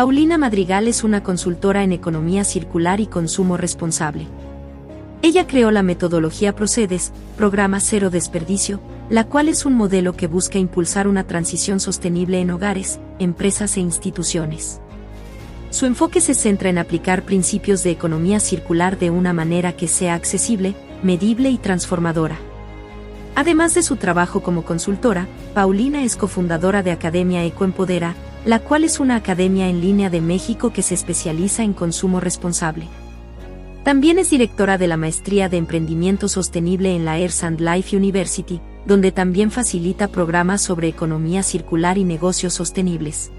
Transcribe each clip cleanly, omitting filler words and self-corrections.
Paulina Madrigal es una consultora en economía circular y consumo responsable. Ella creó la metodología Procedes, Programa Cero Desperdicio, la cual es un modelo que busca impulsar una transición sostenible en hogares, empresas e instituciones. Su enfoque se centra en aplicar principios de economía circular de una manera que sea accesible, medible y transformadora. Además de su trabajo como consultora, Paulina es cofundadora de Academia Ecoempodera, la cual es una academia en línea de México que se especializa en consumo responsable. También es directora de la Maestría de Emprendimiento Sostenible en la Earth and Life University, donde también facilita programas sobre economía circular y negocios sostenibles.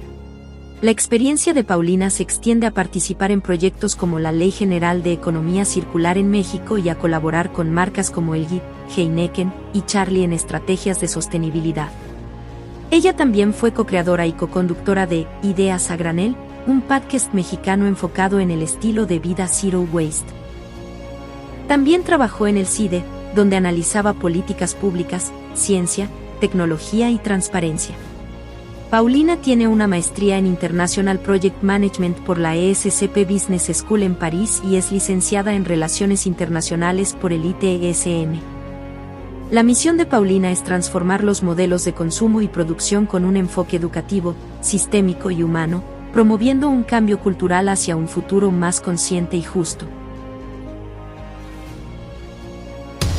La experiencia de Paulina se extiende a participar en proyectos como la Ley General de Economía Circular en México y a colaborar con marcas como Elgin, Heineken y Charlie en estrategias de sostenibilidad. Ella también fue co-creadora y co-conductora de Ideas a Granel, un podcast mexicano enfocado en el estilo de vida Zero Waste. También trabajó en el CIDE, donde analizaba políticas públicas, ciencia, tecnología y transparencia. Paulina tiene una maestría en International Project Management por la ESCP Business School en París y es licenciada en Relaciones Internacionales por el ITSM. La misión de Paulina es transformar los modelos de consumo y producción con un enfoque educativo, sistémico y humano, promoviendo un cambio cultural hacia un futuro más consciente y justo.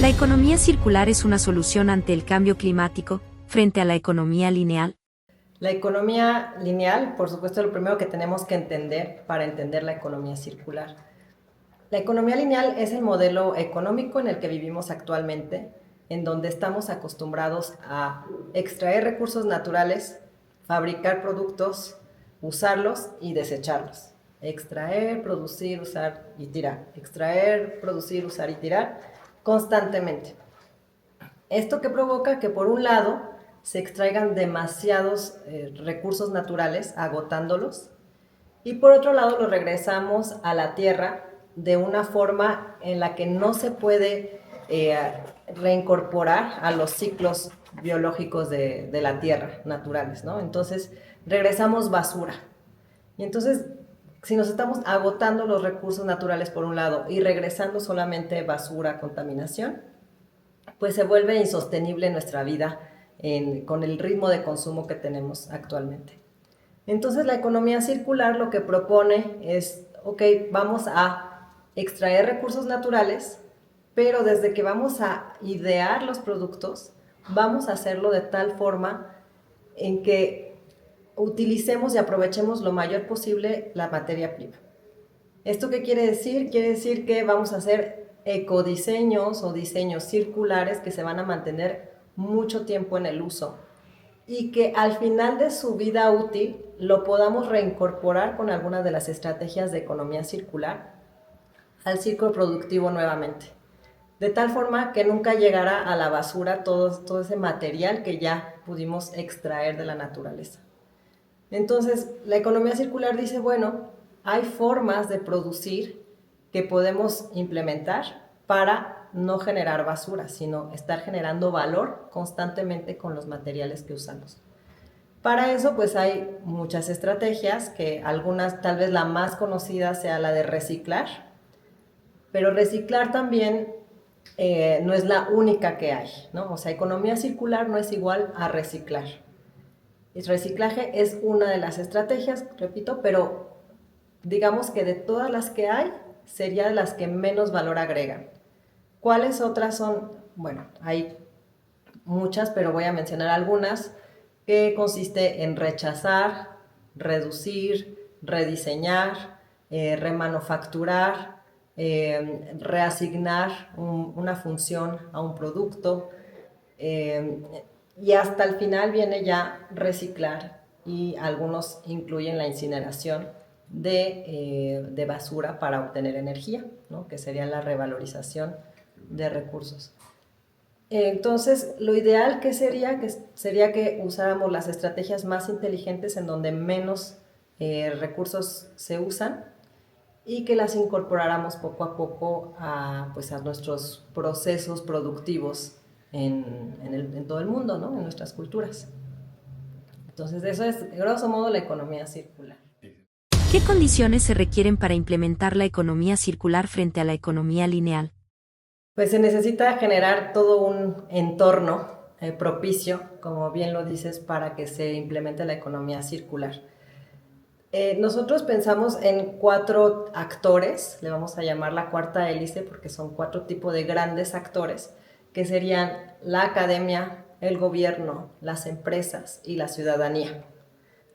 La economía circular es una solución ante el cambio climático, frente a la economía lineal. La economía lineal, por supuesto, es lo primero que tenemos que entender para entender la economía circular. La economía lineal es el modelo económico en el que vivimos actualmente, en donde estamos acostumbrados a extraer recursos naturales, fabricar productos, usarlos y desecharlos. Extraer, producir, usar y tirar. Extraer, producir, usar y tirar constantemente. Esto que provoca que, por un lado, se extraigan demasiados recursos naturales, agotándolos, y por otro lado los regresamos a la tierra de una forma en la que no se puede reincorporar a los ciclos biológicos de la tierra naturales, ¿no? Entonces regresamos basura. Y entonces, si nos estamos agotando los recursos naturales por un lado y regresando solamente basura, contaminación, pues se vuelve insostenible nuestra vida con el ritmo de consumo que tenemos actualmente. Entonces la economía circular lo que propone es, ok, vamos a extraer recursos naturales, pero desde que vamos a idear los productos, vamos a hacerlo de tal forma en que utilicemos y aprovechemos lo mayor posible la materia prima. ¿Esto qué quiere decir? Quiere decir que vamos a hacer ecodiseños o diseños circulares que se van a mantener mucho tiempo en el uso y que al final de su vida útil lo podamos reincorporar con algunas de las estrategias de economía circular al ciclo productivo nuevamente. De tal forma que nunca llegará a la basura todo ese material que ya pudimos extraer de la naturaleza. Entonces, la economía circular dice, bueno, hay formas de producir que podemos implementar para no generar basura, sino estar generando valor constantemente con los materiales que usamos. Para eso, pues hay muchas estrategias, que algunas, tal vez la más conocida sea la de reciclar, pero reciclar también no es la única que hay, ¿no? O sea, economía circular no es igual a reciclar. El reciclaje es una de las estrategias, repito, pero digamos que de todas las que hay, sería de las que menos valor agregan. ¿Cuáles otras son? Bueno, hay muchas, pero voy a mencionar algunas, que consiste en rechazar, reducir, rediseñar, remanufacturar, reasignar una función a un producto, y hasta el final viene ya reciclar, y algunos incluyen la incineración de basura para obtener energía, ¿no? Que sería la revalorización de recursos. Entonces, lo ideal sería que usáramos las estrategias más inteligentes en donde menos recursos se usan y que las incorporáramos poco a poco a nuestros procesos productivos en todo el mundo, ¿no? En nuestras culturas. Entonces, eso es, grosso modo, la economía circular. ¿Qué condiciones se requieren para implementar la economía circular frente a la economía lineal? Pues se necesita generar todo un entorno propicio, como bien lo dices, para que se implemente la economía circular. Nosotros pensamos en 4 actores, le vamos a llamar la cuarta hélice porque son 4 tipos de grandes actores, que serían la academia, el gobierno, las empresas y la ciudadanía.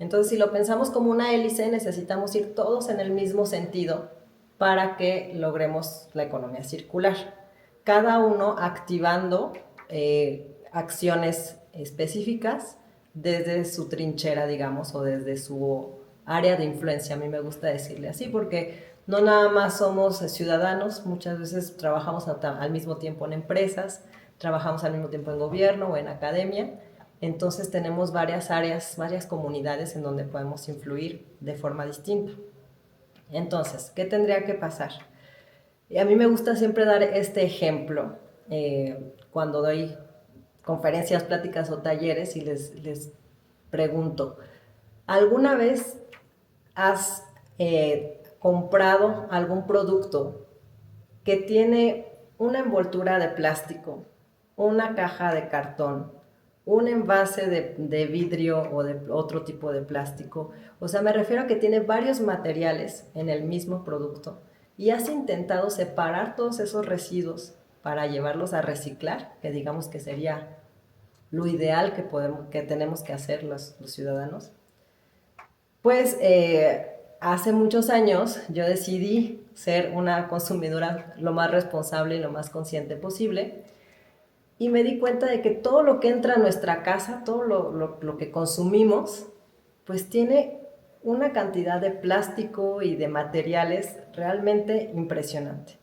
Entonces, si lo pensamos como una hélice, necesitamos ir todos en el mismo sentido para que logremos la economía circular. Cada uno activando acciones específicas desde su trinchera, digamos, o desde su área de influencia. A mí me gusta decirle así porque no nada más somos ciudadanos, muchas veces trabajamos al mismo tiempo en empresas, trabajamos al mismo tiempo en gobierno o en academia. Entonces tenemos varias áreas, varias comunidades en donde podemos influir de forma distinta. Entonces, ¿qué tendría que pasar? Y a mí me gusta siempre dar este ejemplo cuando doy conferencias, pláticas o talleres y les pregunto, ¿alguna vez has comprado algún producto que tiene una envoltura de plástico, una caja de cartón, un envase de vidrio o de otro tipo de plástico? O sea, me refiero a que tiene varios materiales en el mismo producto y has intentado separar todos esos residuos para llevarlos a reciclar, que digamos que sería lo ideal que tenemos que hacer los ciudadanos. Pues hace muchos años yo decidí ser una consumidora lo más responsable y lo más consciente posible y me di cuenta de que todo lo que entra a nuestra casa, todo lo que consumimos, pues tiene una cantidad de plástico y de materiales realmente impresionante.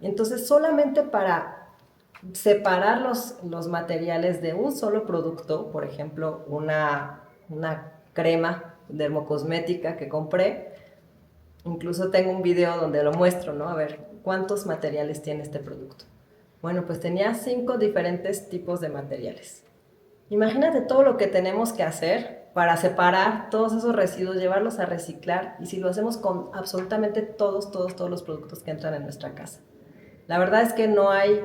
Entonces, solamente para separar los materiales de un solo producto, por ejemplo, una crema dermocosmética que compré, incluso tengo un video donde lo muestro, ¿no? A ver, ¿cuántos materiales tiene este producto? Bueno, pues tenía 5 diferentes tipos de materiales. Imagínate todo lo que tenemos que hacer para separar todos esos residuos, llevarlos a reciclar, y si lo hacemos con absolutamente todos los productos que entran en nuestra casa. La verdad es que no hay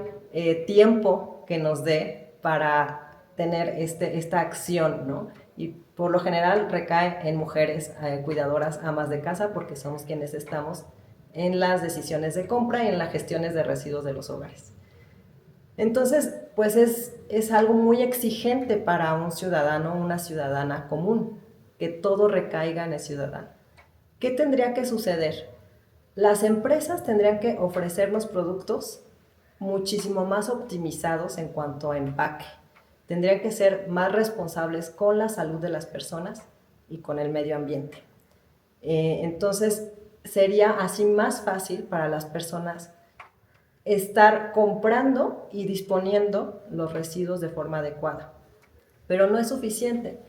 tiempo que nos dé para tener esta acción, ¿no? Y por lo general recae en mujeres cuidadoras, amas de casa, porque somos quienes estamos en las decisiones de compra y en las gestiones de residuos de los hogares. Entonces, pues es algo muy exigente para un ciudadano o una ciudadana común, que todo recaiga en el ciudadano. ¿Qué tendría que suceder? Las empresas tendrían que ofrecernos productos muchísimo más optimizados en cuanto a empaque. Tendrían que ser más responsables con la salud de las personas y con el medio ambiente. Entonces, sería así más fácil para las personas estar comprando y disponiendo los residuos de forma adecuada. Pero no es suficiente.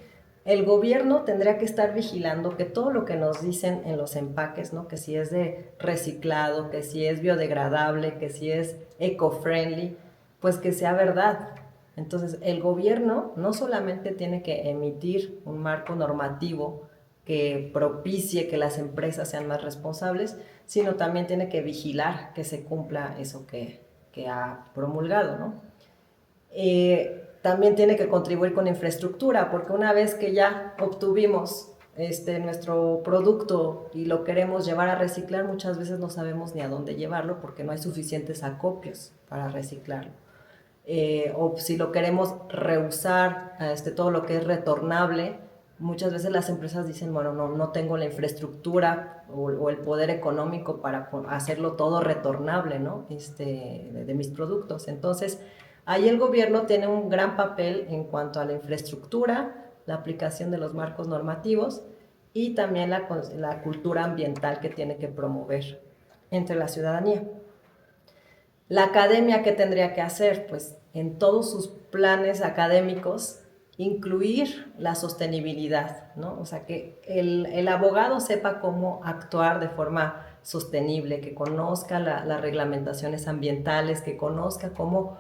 El gobierno tendría que estar vigilando que todo lo que nos dicen en los empaques, ¿no? Que si es de reciclado, que si es biodegradable, que si es eco-friendly, pues que sea verdad. Entonces, el gobierno no solamente tiene que emitir un marco normativo que propicie que las empresas sean más responsables, sino también tiene que vigilar que se cumpla eso que ha promulgado, ¿no? También tiene que contribuir con infraestructura, porque una vez que ya obtuvimos nuestro producto y lo queremos llevar a reciclar, muchas veces no sabemos ni a dónde llevarlo porque no hay suficientes acopios para reciclarlo. O si lo queremos reusar, todo lo que es retornable, muchas veces las empresas dicen, bueno, no tengo la infraestructura o el poder económico para hacerlo todo retornable, ¿no? De mis productos. Entonces, ahí el gobierno tiene un gran papel en cuanto a la infraestructura, la aplicación de los marcos normativos y también la cultura ambiental que tiene que promover entre la ciudadanía. La academia, ¿qué tendría que hacer? Pues en todos sus planes académicos incluir la sostenibilidad, ¿no? O sea, que el abogado sepa cómo actuar de forma sostenible, que conozca las reglamentaciones ambientales, que conozca cómo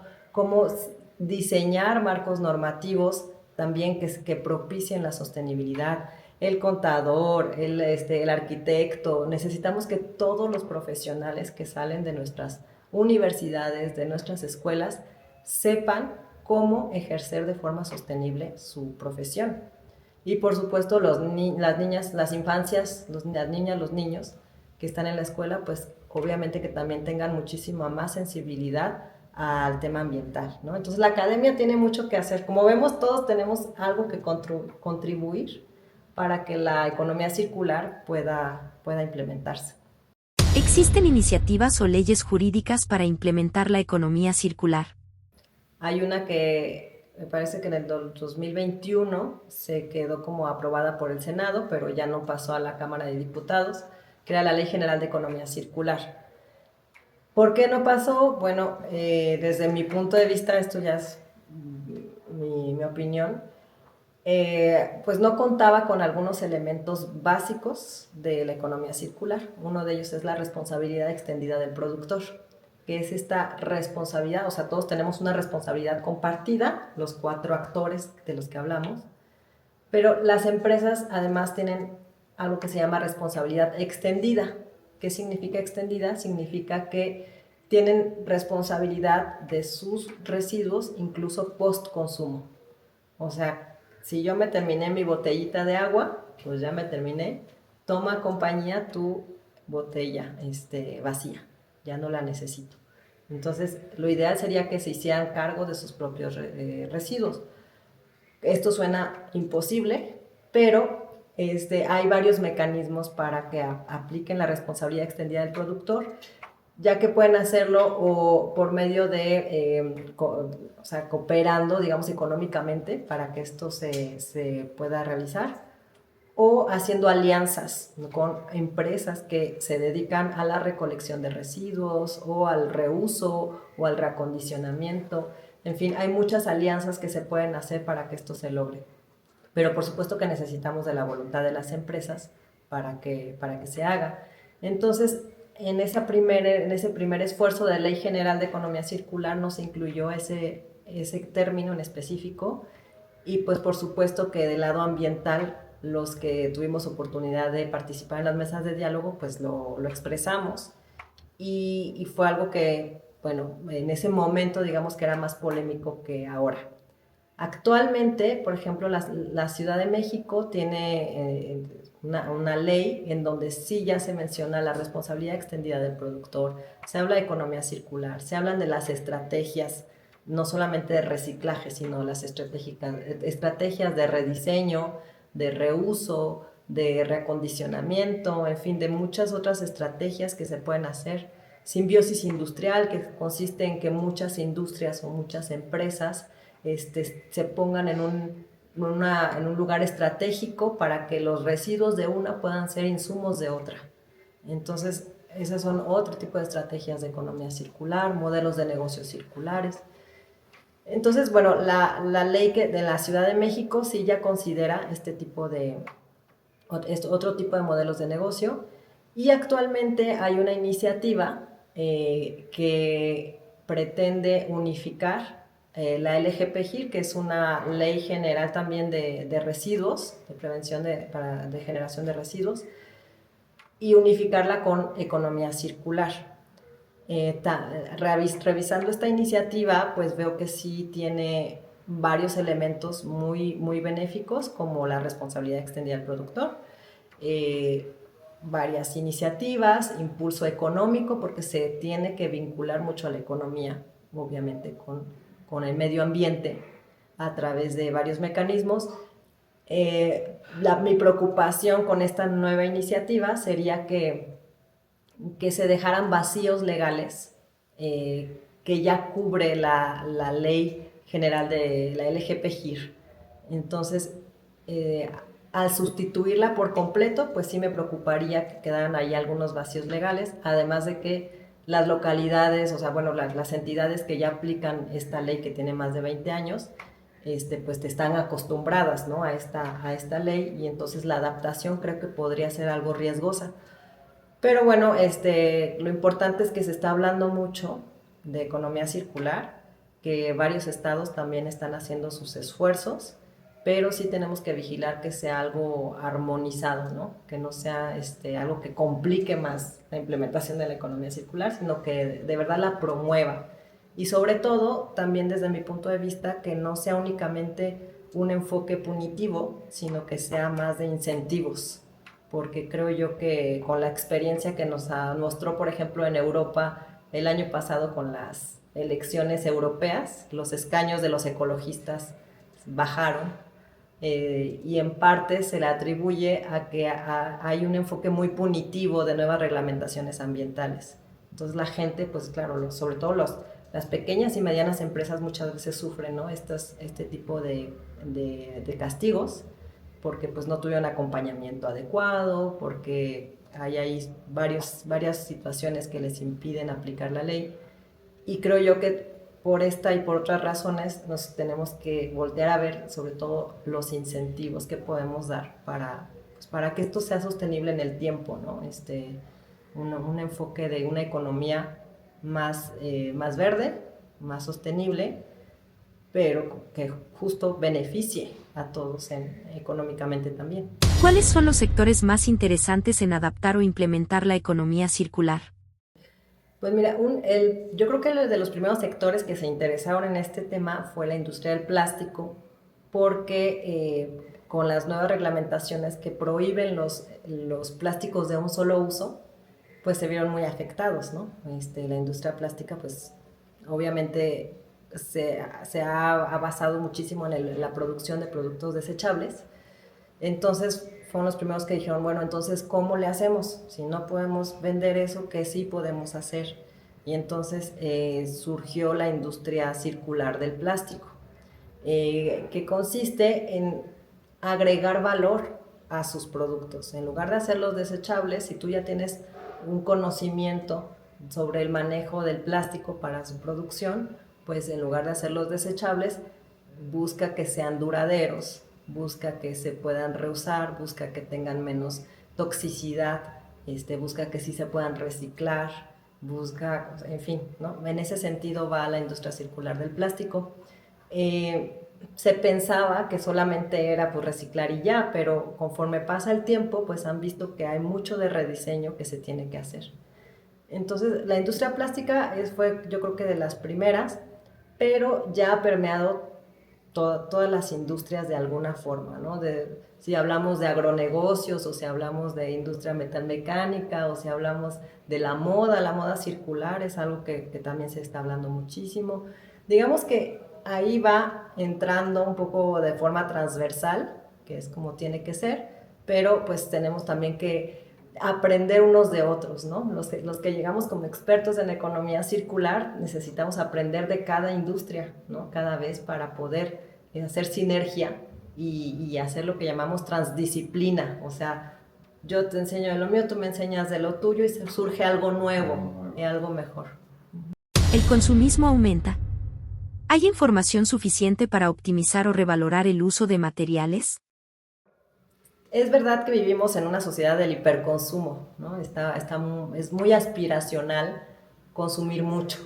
diseñar marcos normativos también que propicien la sostenibilidad. el contador, el arquitecto. Necesitamos que todos los profesionales que salen de nuestras universidades, de nuestras escuelas, sepan cómo ejercer de forma sostenible su profesión. Y por supuesto las niñas, las infancias, las niñas, los niños que están en la escuela, pues obviamente que también tengan muchísima más sensibilidad al tema ambiental, ¿no? Entonces la academia tiene mucho que hacer. Como vemos, todos tenemos algo que contribuir para que la economía circular pueda implementarse. ¿Existen iniciativas o leyes jurídicas para implementar la economía circular? Hay una que me parece que en el 2021 se quedó como aprobada por el Senado, pero ya no pasó a la Cámara de Diputados, que era la Ley General de Economía Circular. ¿Por qué no pasó? Bueno, desde mi punto de vista, esto ya es mi opinión, pues no contaba con algunos elementos básicos de la economía circular. Uno de ellos es la responsabilidad extendida del productor, que es esta responsabilidad, o sea, todos tenemos una responsabilidad compartida, los 4 actores de los que hablamos, pero las empresas además tienen algo que se llama responsabilidad extendida. ¿Qué significa extendida? Significa que tienen responsabilidad de sus residuos incluso post consumo. O sea, si yo me terminé mi botellita de agua, pues ya me terminé. Toma, compañía, tu botella vacía. Ya no la necesito. Entonces, lo ideal sería que se hicieran cargo de sus propios residuos. Esto suena imposible, pero hay varios mecanismos para que apliquen la responsabilidad extendida del productor, ya que pueden hacerlo o por medio de, o sea, cooperando, digamos, económicamente para que esto se pueda realizar, o haciendo alianzas, ¿no?, con empresas que se dedican a la recolección de residuos o al reuso o al reacondicionamiento. En fin, hay muchas alianzas que se pueden hacer para que esto se logre. Pero por supuesto que necesitamos de la voluntad de las empresas para que se haga. Entonces, en ese primer esfuerzo de Ley General de Economía Circular no se incluyó ese término en específico, y pues por supuesto que del lado ambiental, los que tuvimos oportunidad de participar en las mesas de diálogo, pues lo expresamos, y fue algo que, bueno, en ese momento digamos que era más polémico que ahora. Actualmente, por ejemplo, la Ciudad de México tiene una ley en donde sí ya se menciona la responsabilidad extendida del productor, se habla de economía circular, se hablan de las estrategias, no solamente de reciclaje, sino las estrategias de rediseño, de reuso, de reacondicionamiento, en fin, de muchas otras estrategias que se pueden hacer. Simbiosis industrial, que consiste en que muchas industrias o muchas empresas se pongan en un lugar estratégico para que los residuos de una puedan ser insumos de otra. Entonces, esas son otro tipo de estrategias de economía circular, modelos de negocios circulares. Entonces, bueno, la ley de la Ciudad de México sí ya considera otro tipo de modelos de negocio, y actualmente hay una iniciativa que pretende unificar la LGPGIR, que es una ley general también de residuos, de prevención de generación de residuos, y unificarla con economía circular. Revisando esta iniciativa, pues veo que sí tiene varios elementos muy, muy benéficos, como la responsabilidad extendida del productor, varias iniciativas, impulso económico, porque se tiene que vincular mucho a la economía, obviamente, con el medio ambiente a través de varios mecanismos. Mi preocupación con esta nueva iniciativa sería que se dejaran vacíos legales que ya cubre la ley general de la LGPGIR. Entonces, al sustituirla por completo, pues sí me preocuparía que quedaran ahí algunos vacíos legales, además de que las localidades, o sea, bueno, las entidades que ya aplican esta ley, que tiene más de 20 años, pues están acostumbradas, ¿no?, a esta ley, y entonces la adaptación creo que podría ser algo riesgosa. Pero bueno, lo importante es que se está hablando mucho de economía circular, que varios estados también están haciendo sus esfuerzos, pero sí tenemos que vigilar que sea algo armonizado, ¿no? Que no sea algo que complique más la implementación de la economía circular, sino que de verdad la promueva. Y sobre todo, también desde mi punto de vista, que no sea únicamente un enfoque punitivo, sino que sea más de incentivos, porque creo yo que con la experiencia que nos mostró, por ejemplo, en Europa el año pasado con las elecciones europeas, los escaños de los ecologistas bajaron, y en parte se le atribuye a que hay un enfoque muy punitivo de nuevas reglamentaciones ambientales. Entonces la gente, pues claro, sobre todo las pequeñas y medianas empresas muchas veces sufren, ¿no? Este tipo de castigos, porque pues no tuvieron acompañamiento adecuado, porque hay varias situaciones que les impiden aplicar la ley. Y creo yo que por esta y por otras razones nos tenemos que voltear a ver sobre todo los incentivos que podemos dar para que esto sea sostenible en el tiempo, ¿no? Un enfoque de una economía más verde, más sostenible, pero que justo beneficie a todos económicamente también. ¿Cuáles son los sectores más interesantes en adaptar o implementar la economía circular? Pues mira, yo creo que uno de los primeros sectores que se interesaron en este tema fue la industria del plástico, porque con las nuevas reglamentaciones que prohíben los plásticos de un solo uso, pues se vieron muy afectados, ¿no? La industria plástica, pues obviamente se ha basado muchísimo en la producción de productos desechables. Entonces fueron los primeros que dijeron, bueno, entonces, ¿cómo le hacemos? Si no podemos vender eso, ¿qué sí podemos hacer? Y entonces surgió la industria circular del plástico, que consiste en agregar valor a sus productos. En lugar de hacerlos desechables, si tú ya tienes un conocimiento sobre el manejo del plástico para su producción, pues en lugar de hacerlos desechables, busca que sean duraderos, busca que se puedan reusar, busca que tengan menos toxicidad, busca que sí se puedan reciclar, busca, en fin, ¿no? En ese sentido va la industria circular del plástico. Se pensaba que solamente era pues reciclar y ya, pero conforme pasa el tiempo, pues han visto que hay mucho de rediseño que se tiene que hacer. Entonces, la industria plástica fue, yo creo que de las primeras, pero ya ha permeado todas las industrias de alguna forma, ¿no? Si hablamos de agronegocios, o si hablamos de industria metalmecánica, o si hablamos de la moda circular es algo que también se está hablando muchísimo. Digamos que ahí va entrando un poco de forma transversal, que es como tiene que ser, pero pues tenemos también que aprender unos de otros, ¿no? Los que llegamos como expertos en economía circular necesitamos aprender de cada industria, ¿no? Cada vez para poder hacer sinergia y hacer lo que llamamos transdisciplina, o sea, yo te enseño de lo mío, tú me enseñas de lo tuyo y surge algo nuevo, algo mejor. El consumismo aumenta. ¿Hay información suficiente para optimizar o revalorar el uso de materiales? Es verdad que vivimos en una sociedad del hiperconsumo, ¿no? Es muy aspiracional consumir mucho.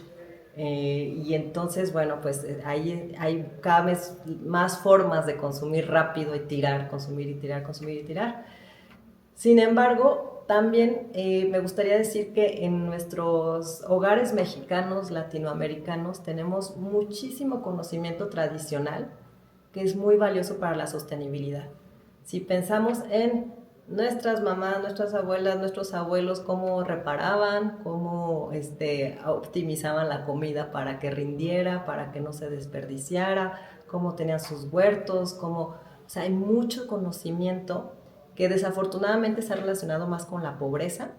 Y entonces, bueno, pues hay cada vez más formas de consumir rápido y tirar, consumir y tirar, consumir y tirar. Sin embargo, también me gustaría decir que en nuestros hogares mexicanos, latinoamericanos, tenemos muchísimo conocimiento tradicional que es muy valioso para la sostenibilidad. Si pensamos en nuestras mamás, nuestras abuelas, nuestros abuelos, cómo reparaban, cómo optimizaban la comida para que rindiera, para que no se desperdiciara, cómo tenían sus huertos, o sea, hay mucho conocimiento que desafortunadamente está relacionado más con la pobreza,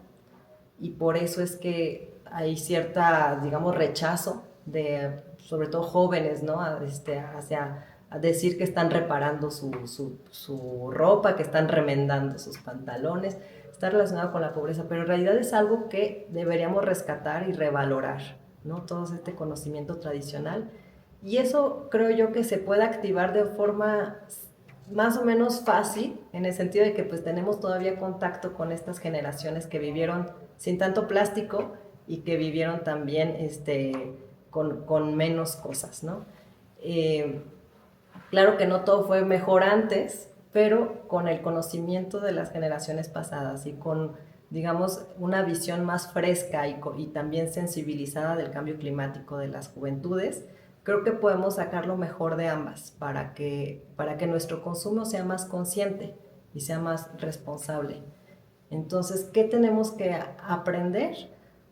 y por eso es que hay cierta, digamos, rechazo de, sobre todo jóvenes, ¿no? Hacia a decir que están reparando su ropa, que están remendando sus pantalones. Está relacionado con la pobreza, pero en realidad es algo que deberíamos rescatar y revalorar, ¿no? Todo este conocimiento tradicional. Y eso creo yo que se puede activar de forma más o menos fácil, en el sentido de que pues tenemos todavía contacto con estas generaciones que vivieron sin tanto plástico y que vivieron también con menos cosas, ¿no? Claro que no todo fue mejor antes, pero con el conocimiento de las generaciones pasadas y con, digamos, una visión más fresca y también sensibilizada del cambio climático de las juventudes, creo que podemos sacar lo mejor de ambas para que nuestro consumo sea más consciente y sea más responsable. Entonces, ¿qué tenemos que aprender?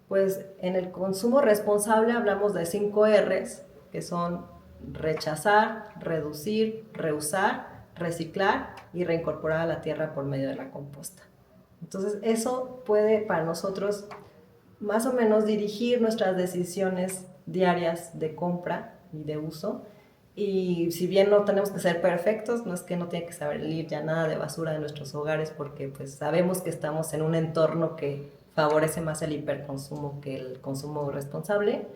Pues en el consumo responsable hablamos de 5 R's, que son rechazar, reducir, reusar, reciclar y reincorporar a la tierra por medio de la composta. Entonces, eso puede para nosotros más o menos dirigir nuestras decisiones diarias de compra y de uso. Y si bien no tenemos que ser perfectos, no es que no tiene que salir ya nada de basura de nuestros hogares, porque pues sabemos que estamos en un entorno que favorece más el hiperconsumo que el consumo responsable.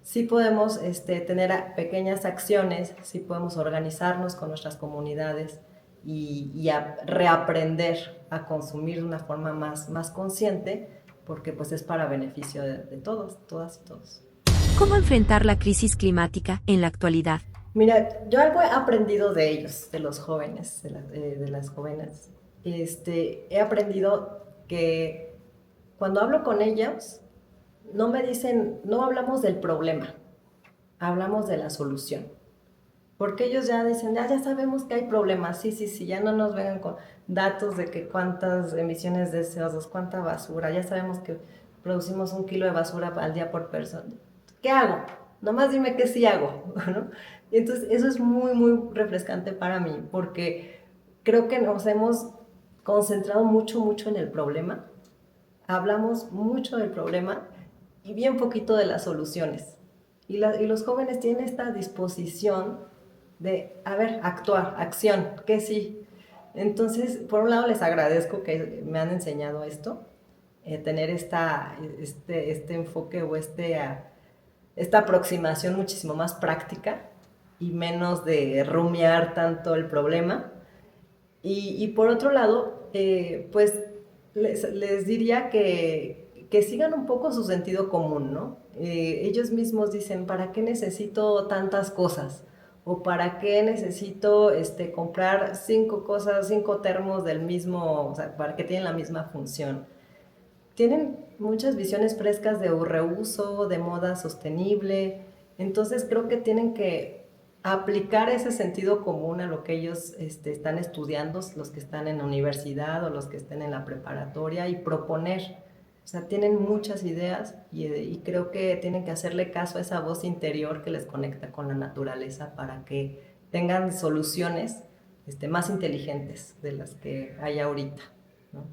Sí podemos tener pequeñas acciones, sí podemos organizarnos con nuestras comunidades y reaprender a consumir de una forma más consciente, porque pues es para beneficio de todos, todas y todos. ¿Cómo enfrentar la crisis climática en la actualidad? Mira, yo algo he aprendido de ellos, de los jóvenes, de las jóvenes. He aprendido que cuando hablo con ellos, no me dicen, no hablamos del problema, hablamos de la solución. Porque ellos ya dicen, ya sabemos que hay problemas, sí, sí, sí, ya no nos vengan con datos de que cuántas emisiones de CO2, cuánta basura, ya sabemos que producimos 1 kilo de basura al día por persona. ¿Qué hago? Nomás dime qué sí hago, ¿no? Y entonces eso es muy refrescante para mí, porque creo que nos hemos concentrado mucho en el problema, hablamos mucho del problema y bien poquito de las soluciones. Y los jóvenes tienen esta disposición de, a ver, actuar, acción, que sí. Entonces, por un lado les agradezco que me han enseñado esto, tener este enfoque o esta aproximación muchísimo más práctica y menos de rumiar tanto el problema. Y por otro lado, pues les diría que sigan un poco su sentido común, ¿no? Ellos mismos dicen, ¿para qué necesito tantas cosas? ¿O para qué necesito comprar 5 cosas, 5 termos del mismo, o sea, para que tienen la misma función? Tienen muchas visiones frescas de reuso, de moda sostenible, entonces creo que tienen que aplicar ese sentido común a lo que ellos están estudiando, los que están en la universidad o los que estén en la preparatoria, y proponer. O sea, tienen muchas ideas y creo que tienen que hacerle caso a esa voz interior que les conecta con la naturaleza para que tengan soluciones más inteligentes de las que hay ahorita, ¿no?